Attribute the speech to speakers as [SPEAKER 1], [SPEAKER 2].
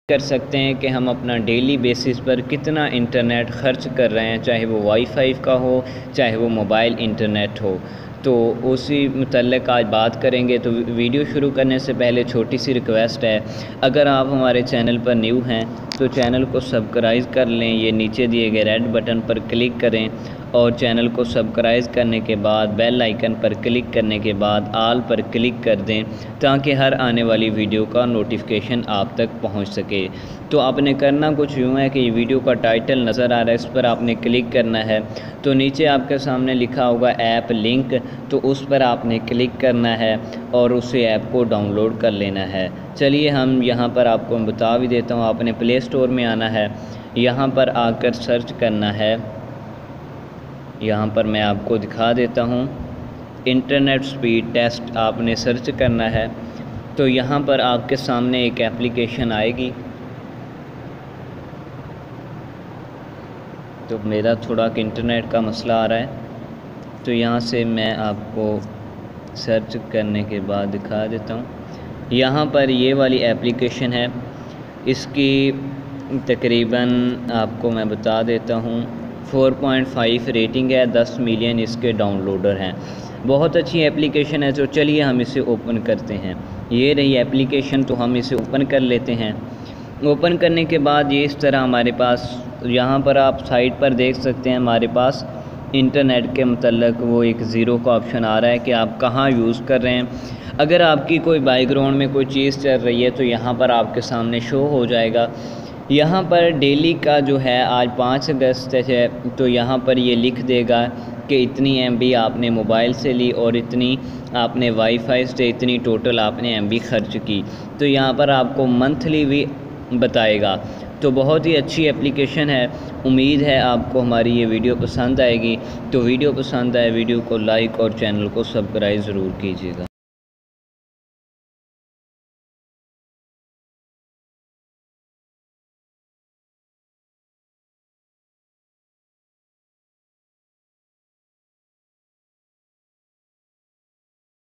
[SPEAKER 1] कर सकते हैं कि हम अपना डेली बेसिस पर कितना इंटरनेट ख़र्च कर रहे हैं, चाहे वो वाईफाई का हो, चाहे वो मोबाइल इंटरनेट हो। तो उसी मुतल्लिक़ आज बात करेंगे। तो वीडियो शुरू करने से पहले छोटी सी रिक्वेस्ट है, अगर आप हमारे चैनल पर न्यू हैं तो चैनल को सब्सक्राइब कर लें। ये नीचे दिए गए रेड बटन पर क्लिक करें और चैनल को सब्सक्राइब करने के बाद बेल आइकन पर क्लिक करने के बाद आल पर क्लिक कर दें, ताकि हर आने वाली वीडियो का नोटिफिकेशन आप तक पहुंच सके। तो आपने करना कुछ यूँ है कि ये वीडियो का टाइटल नज़र आ रहा है, इस पर आपने क्लिक करना है। तो नीचे आपके सामने लिखा होगा ऐप लिंक, तो उस पर आपने क्लिक करना है और उस ऐप को डाउनलोड कर लेना है। चलिए हम यहाँ पर आपको बता भी देता हूँ। आपने प्ले स्टोर में आना है, यहाँ पर आकर सर्च करना है। यहाँ पर मैं आपको दिखा देता हूँ, इंटरनेट स्पीड टेस्ट आपने सर्च करना है। तो यहाँ पर आपके सामने एक एप्लीकेशन आएगी। तो मेरा थोड़ा इंटरनेट का मसला आ रहा है, तो यहाँ से मैं आपको सर्च करने के बाद दिखा देता हूँ। यहाँ पर ये वाली एप्लीकेशन है, इसकी तकरीबन आपको मैं बता देता हूँ 4.5 रेटिंग है, 10 मिलियन इसके डाउनलोडर हैं। बहुत अच्छी एप्लीकेशन है। तो चलिए हम इसे ओपन करते हैं। ये रही एप्लीकेशन, तो हम इसे ओपन कर लेते हैं। ओपन करने के बाद ये इस तरह हमारे पास, यहाँ पर आप साइड पर देख सकते हैं हमारे पास इंटरनेट के मतलब वो एक ज़ीरो का ऑप्शन आ रहा है कि आप कहाँ यूज़ कर रहे हैं। अगर आपकी कोई बैकग्राउंड में कोई चीज़ चल रही है तो यहाँ पर आपके सामने शो हो जाएगा। यहाँ पर डेली का जो है आज 5 अगस्त है, तो यहाँ पर ये लिख देगा कि इतनी MB आपने मोबाइल से ली और इतनी आपने वाईफाई से, इतनी टोटल आपने MB खर्च की। तो यहाँ पर आपको मंथली भी बताएगा। तो बहुत ही अच्छी एप्लीकेशन है। उम्मीद है आपको हमारी ये वीडियो पसंद आएगी। तो वीडियो पसंद आए वीडियो को लाइक और चैनल को सब्सक्राइब ज़रूर कीजिएगा।